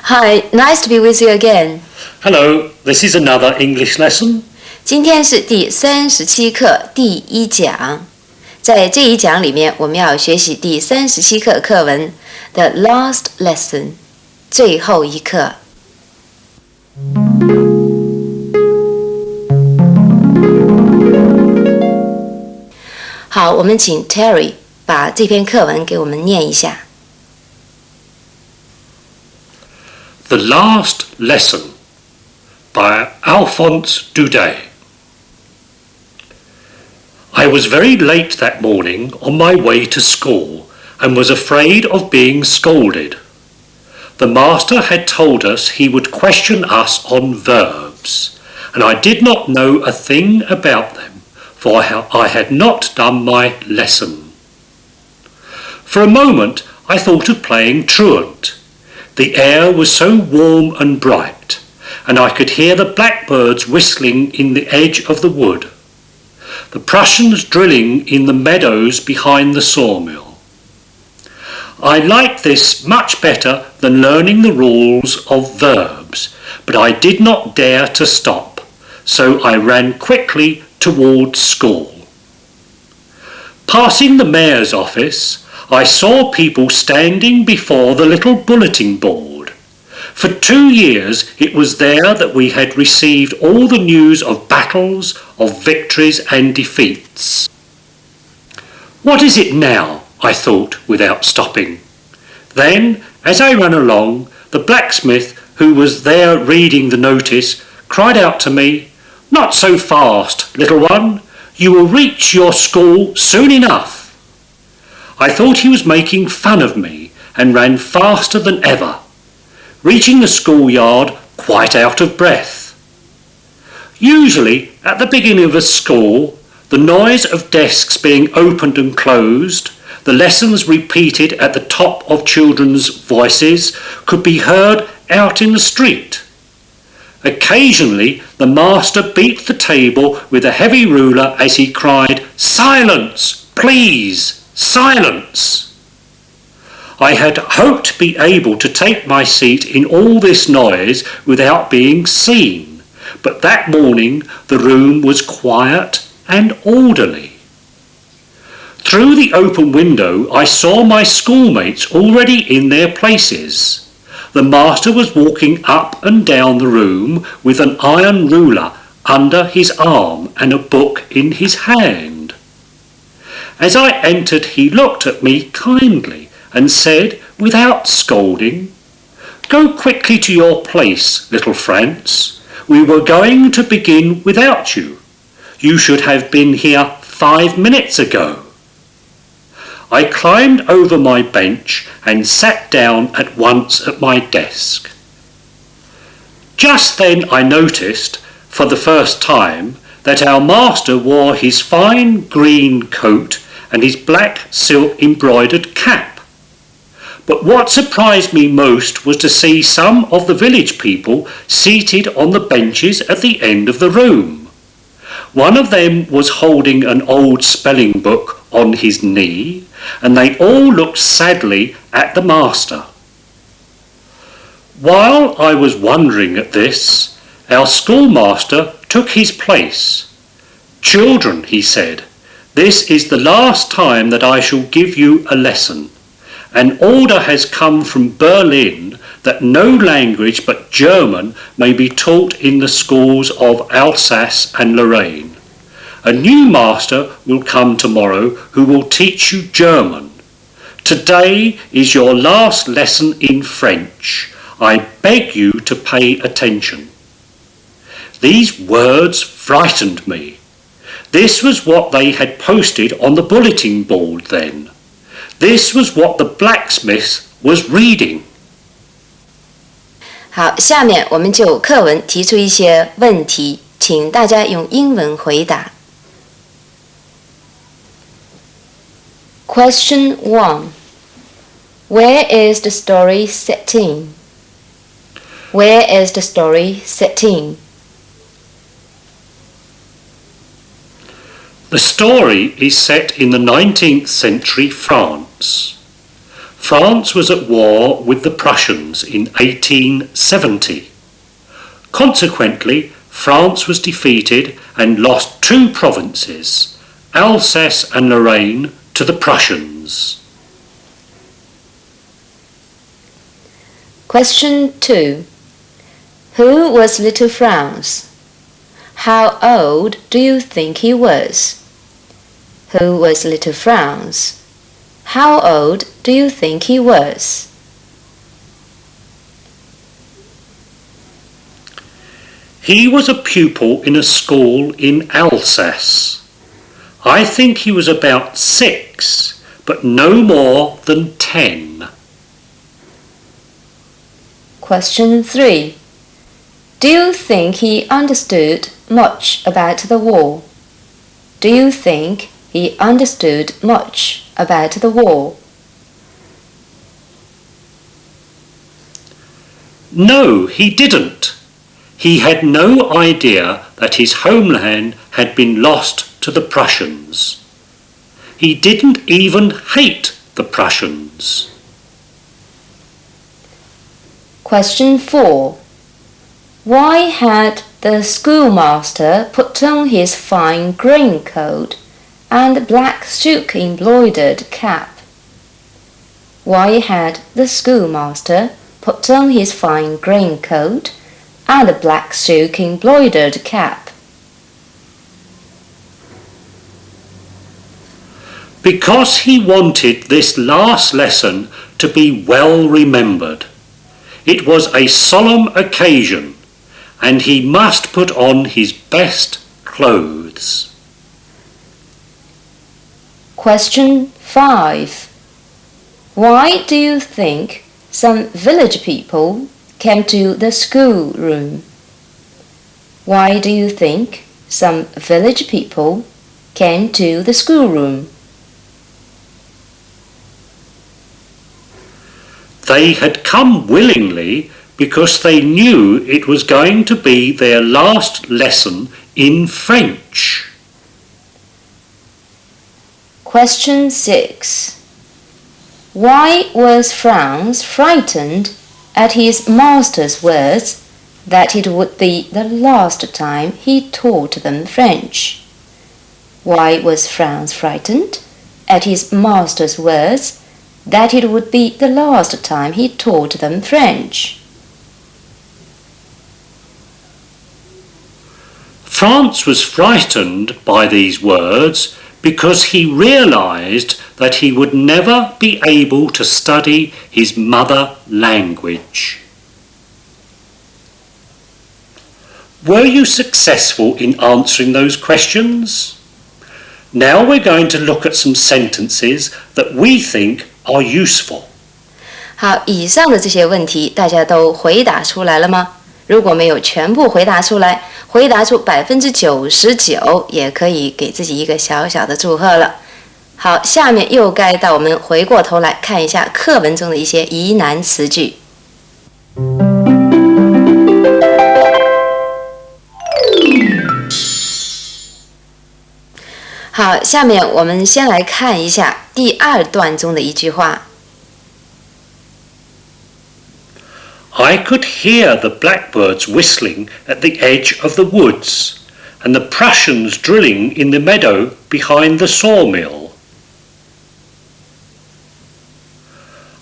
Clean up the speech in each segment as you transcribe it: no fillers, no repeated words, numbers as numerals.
Hi, nice to be with you again. Hello, this is another English lesson. 今天是第37课第1讲。在这一讲里面，我们要学习第37课课文 The Last Lesson 最后一课。好，我们请 Terry 把这篇课文给我们念一下。The Last Lesson by Alphonse Daudet. I was very late that morning on my way to school and was afraid of being scolded. The master had told us he would question us on verbs, and I did not know a thing about them, for I had not done my lesson. For a moment I thought of playing truant. The air was so warm and bright, and I could hear the blackbirds whistling in the edge of the wood, the Prussians drilling in the meadows behind the sawmill. I liked this much better than learning the rules of verbs, but I did not dare to stop, so I ran quickly towards school. Passing the mayor's office, I saw people standing before the little bulletin board. For 2 years it was there that we had received all the news of battles, of victories and defeats. What is it now? I thought without stopping. Then, as I ran along, the blacksmith who was there reading the notice cried out to me, "Not so fast, little one. You will reach your school soon enough." I thought he was making fun of me and ran faster than ever, reaching the schoolyard quite out of breath. Usually, at the beginning of a school, the noise of desks being opened and closed, the lessons repeated at the top of children's voices, could be heard out in the street. Occasionally, the master beat the table with a heavy ruler as he cried, "Silence, please! Silence!" I had hoped to be able to take my seat in all this noise without being seen, but that morning the room was quiet and orderly. Through the open window I saw my schoolmates already in their places. The master was walking up and down the room with an iron ruler under his arm and a book in his hand. As I entered he looked at me kindly and said, without scolding, "Go quickly to your place, little Franz. We were going to begin without you. You should have been here 5 minutes ago." I climbed over my bench and sat down at once at my desk. Just then I noticed, for the first time, that our master wore his fine green coat and his black silk embroidered cap. But what surprised me most was to see some of the village people seated on the benches at the end of the room. One of them was holding an old spelling book on his knee, and they all looked sadly at the master. While I was wondering at this, our schoolmaster took his place. "Children," he said, "this is the last time that I shall give you a lesson. An order has come from Berlin that no language but German may be taught in the schools of Alsace and Lorraine. A new master will come tomorrow who will teach you German. Today is your last lesson in French. I beg you to pay attention." These words frightened me. This was what they had posted on the bulletin board then. This was what the blacksmith was reading. 好，下面我们就课文提出一些问题，请大家用英文回答。Question 1. Where is the story set in? Where is the story set in? The story is set in the 19th century France. France was at war with the Prussians in 1870. Consequently, France was defeated and lost two provinces, Alsace and Lorraine, to the Prussians. Question 2. Who was Little Franz? How old do you think he was? Who was Little Franz? How old do you think he was? He was a pupil in a school in Alsace. I think he was about 6, but no more than 10. Question 3. Do you think he understood much about the war? Do you think he understood much about the war? No, he didn't. He had no idea that his homeland had been lost to the Prussians. He didn't even hate the Prussians. Question 4. Why had the schoolmaster put on his fine green coat and black silk embroidered cap? Why had the schoolmaster put on his fine green coat and a black silk embroidered cap? Because he wanted this last lesson to be well remembered. It was a solemn occasion, and he must put on his best clothes. Question 5. Why do you think some village people came to the schoolroom? Why do you think some village people came to the schoolroom? They had come willingly because they knew it was going to be their last lesson in French. Question 6. Why was Franz frightened at his master's words that it would be the last time he taught them French? Why was Franz frightened at his master's words that it would be the last time he taught them French? Franz was frightened by these words because he realized that he would never be able to study his mother language. Were you successful in answering those questions? Now we're going to look at some sentences that we think are useful. 好，以上的这些问题大家都回答出来了吗？如果没有全部回答出来，回答出99%也可以给自己一个小小的祝贺了。好，下面又该到我们回过头来看一下课文中的一些疑难词句。好，下面我们先来看一下第2段中的一句话。I could hear the blackbirds whistling at the edge of the woods, and the Prussians drilling in the meadow behind the sawmill.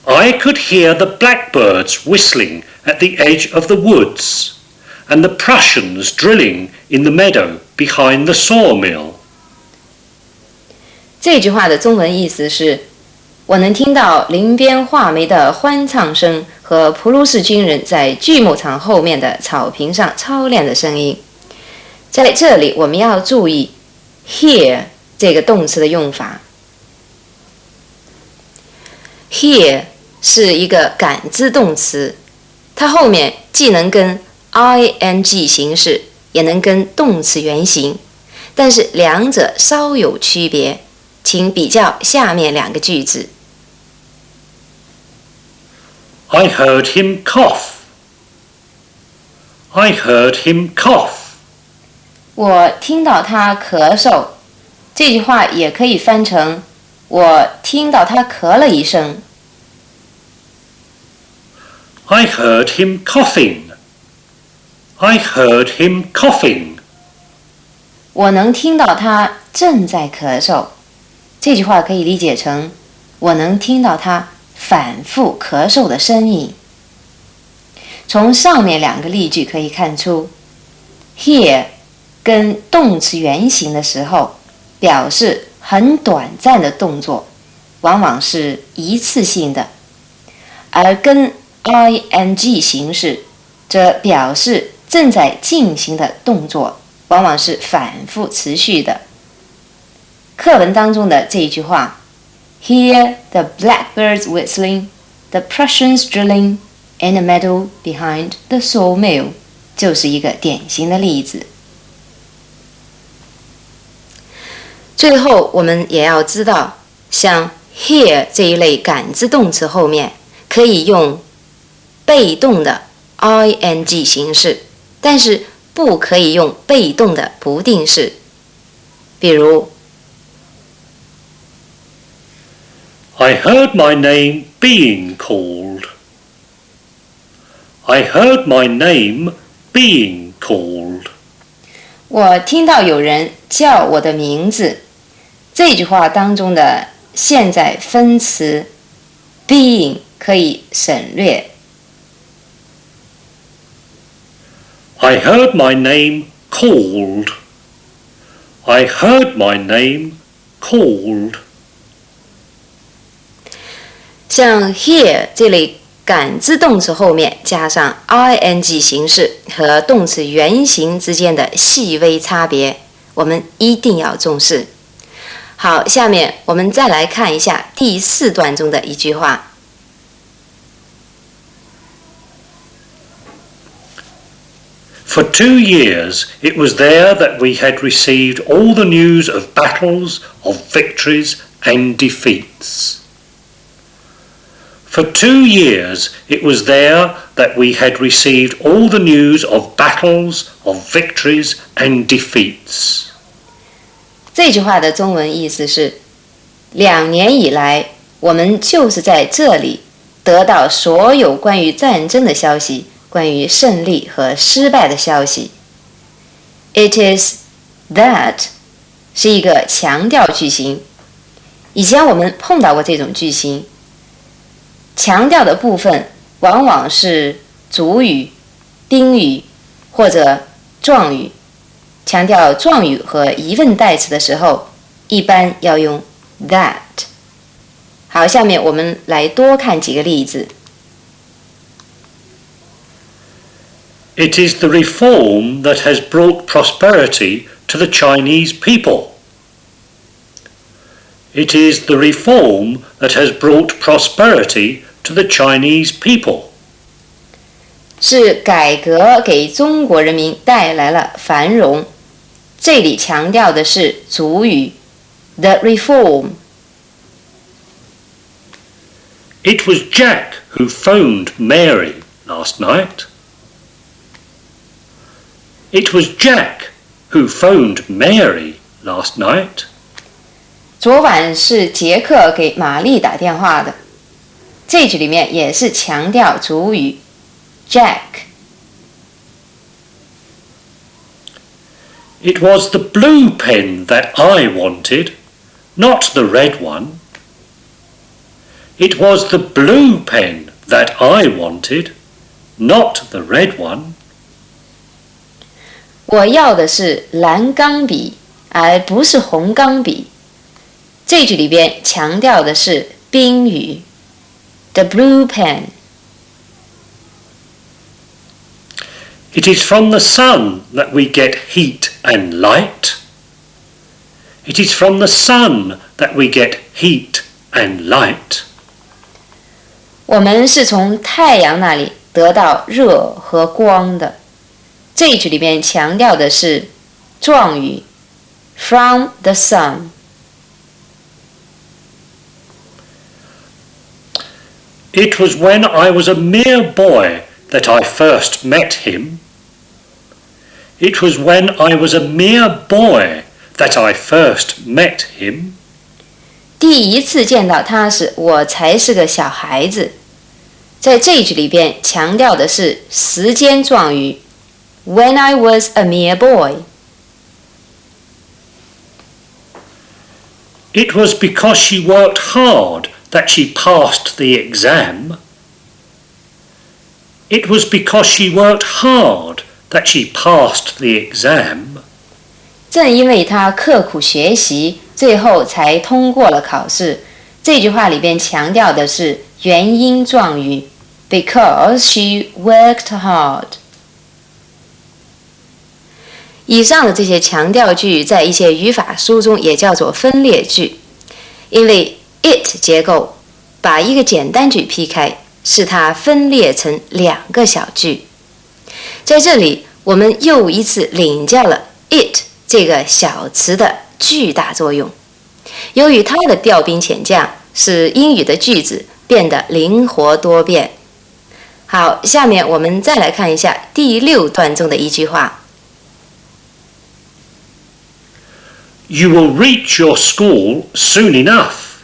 I could hear the blackbirds whistling at the edge of the woods, and the Prussians drilling in the meadow behind the sawmill. 这句话的中文意思是：我能听到林边画眉的欢唱声和普鲁士军人在锯木厂后面的草坪上操练的声音。在这里我们要注意 hear 这个动词的用法。hear 是一个感知动词，它后面既能跟 ing 形式，也能跟动词原形，但是两者稍有区别。请比较下面2个句子。I heard him cough. I heard him cough. 我听到他咳嗽。这句话也可以翻成我听到他咳了一声。I heard him coughing. I heard him coughing. 我能听到他正在咳嗽。这句话可以理解成我能听到他反复咳嗽的声音。从上面两个例句可以看出 hear 跟动词原形的时候表示很短暂的动作，往往是一次性的，而跟 ing 形式则表示正在进行的动作，往往是反复持续的。课文当中的这一句话 Hear the blackbirds whistling, the Prussians drilling in the meadow behind the sawmill 就是一个典型的例子。最后我们也要知道，像 hear 这一类感知动词后面可以用被动的 ing 形式，但是不可以用被动的不定式。比如 I heard my name being called. I heard my name being called. 我听到有人叫我的名字。这句话当中的现在分词 being 可以省略。I heard my name called. I heard my name called. 像 hear 这类感知动词后面加上 ing 形式和动词原形之间的细微差别，我们一定要重视。好，下面我们再来看一下第4段中的一句话。For 2 years it was there that we had received all the news of battles, of victories and defeats. For 2 years it was there that we had received all the news of battles, of victories and defeats. 这句话的中文意思是，2年以来，我们就是在这里得到所有关于战争的消息，关于胜利和失败的消息。It is that 是一个强调句型，以前我们碰到过这种句型，强调的部分往往是主语、宾语或者状语。强调状语和疑问代词的时候，一般要用 that。好，下面我们来多看几个例子。It is the reform that has brought prosperity to the Chinese people. It is the reform that has brought prosperity to the Chinese people. 是改革给中国人民带来了繁荣。这里强调的是主语 the reform. It was Jack who phoned Mary last night. It was Jack who phoned Mary last night. 昨晚是杰克给玛丽打电话的。这句里面也是强调主语 Jack. It was the blue pen that I wanted, not the red one. It was the blue pen that I wanted, not the red one. 我要的是蓝钢笔，而不是红钢笔。这句里边强调的是宾语 the blue pen. It is from the sun that we get heat and light. It is from the sun that we get heat and light. 我们是从太阳那里得到热和光的。这句里边强调的是状语 from the sun. It was when I was a mere boy that I first met him. It was when I was a mere boy that I first met him. 第一次见到他时，我才是个小孩子。在这一句里边强调的是时间状语 When I was a mere boy. It was because she worked hard that she passed the exam. It was because she worked hard that she passed the exam. 正因为她刻苦学习，最后才通过了考试。这句话里边强调的是原因状语 because she worked hard. 以上的这些强调句在一些语法书中也叫做分裂句，因为 it 结构把一个简单句劈开，使它分裂成两个小句。在这里我们又一次领教了 it 这个小词的巨大作用。由于它的调兵遣将，使英语的句子变得灵活多变。好，下面我们再来看一下第6段中的一句话。You will reach your school soon enough.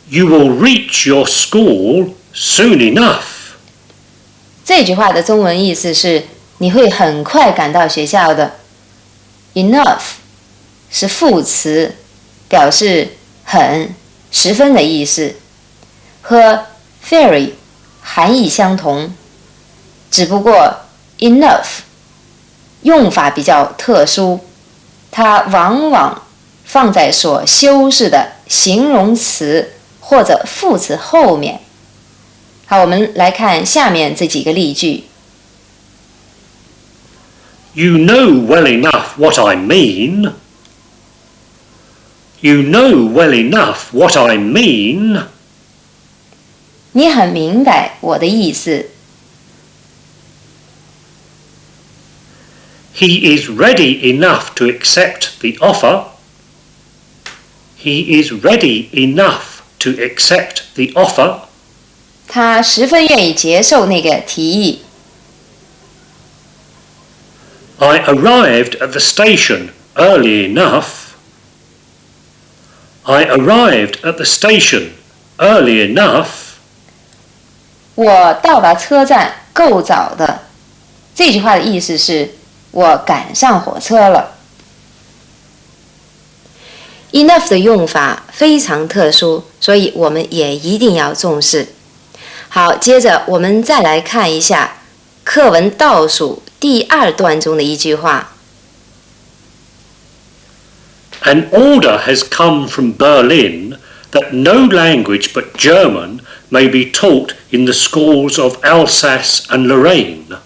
You will reach your school soon enough. 这句话的中文意思是你会很快赶到学校的。Enough 是副词，表示很、十分的意思，和 very 含义相同，只不过 enough 用法比较特殊，它往往放在所修饰的形容词或者副词后面。好，我们来看下面这几个例句。You know well enough what I mean. You know well enough what I mean. 你很明白我的意思。He is ready enough to accept the offer. He is ready enough to accept the offer. 他十分愿意接受那个提议。I arrived at the station early enough. I arrived at the station early enough. 我到达车站够早的。这句话的意思是我赶上火车了。Enough 的用法非常特殊，所以我们也一定要重视。好，接着我们再来看一下课文倒数第2段中的一句话。An order has come from Berlin that no language but German may be taught in the schools of Alsace and Lorraine.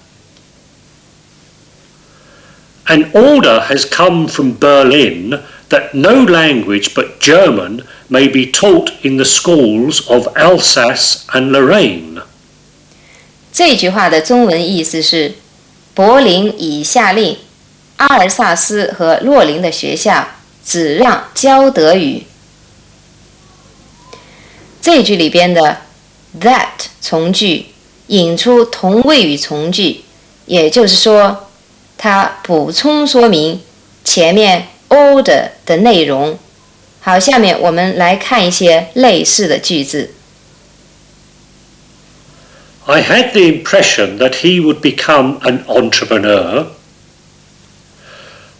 An order has come from Berlin that no language but German may be taught in the schools of Alsace and Lorraine. 这句话的中文意思是柏林已下令阿尔萨斯和洛林的学校只让教德语。这句里边的 that 从句引出同位语从句，也就是说它补充说明前面 order 的内容。好，下面我们来看一些类似的句子。I had the impression that he would become an entrepreneur.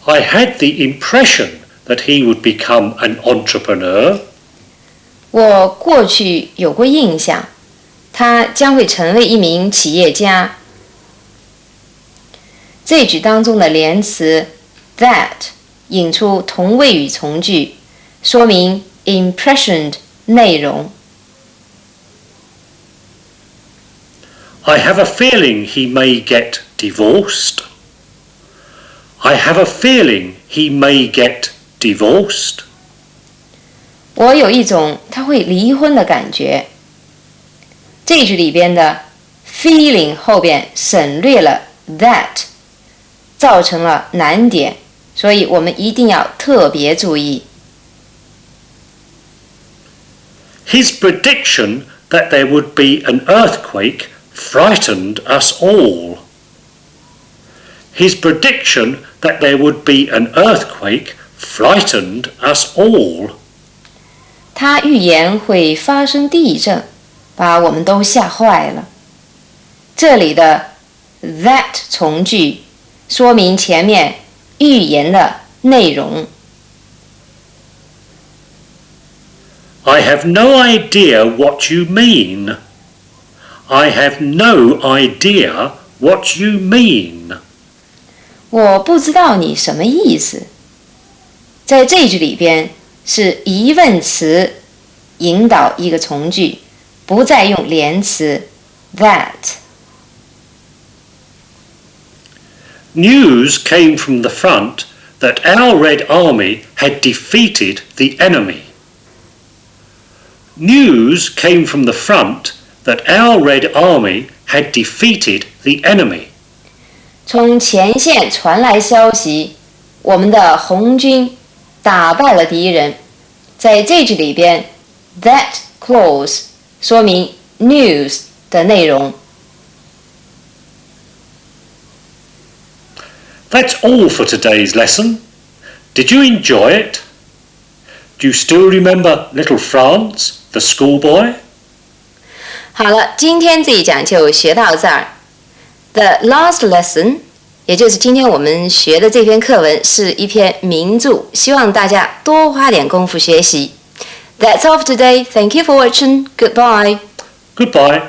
I had the impression that he would become an entrepreneur. 我过去有过印象，他将会成为一名企业家。这句当中的连词 that 引出同位语从句，说明 impression 内容。I have a feeling he may get divorced. I have a feeling he may get divorced. 我有一种他会离婚的感觉。这句里边的 feeling 后边省略了 that， 造成了难点，所以我们一定要特别注意。His prediction that there would be an earthquake frightened us all. His prediction that there would be an earthquake frightened us all. 他预言会发生地震，把把我们都吓坏了。这里的 that 从句说明前面寓言的内容。I have no idea what you mean. I have no idea what you mean. 我不知道你什么意思。在这句里边是疑问词引导一个从句，不再用连词 that。 News came from the front that our Red Army had defeated the enemy. News came from the front that our Red Army had defeated the enemy. 从前线传来消息，我们的红军打败了敌人。在这句里边 that clause 说明 news 的内容。That's all for today's lesson. Did you enjoy it? Do you still remember little Franz, the schoolboy? 好了，今天这一讲就学到这儿。The last lesson， 也就是今天我们学的这篇课文，是一篇名著，希望大家多花点功夫学习。That's all for today. Thank you for watching. Goodbye. Goodbye.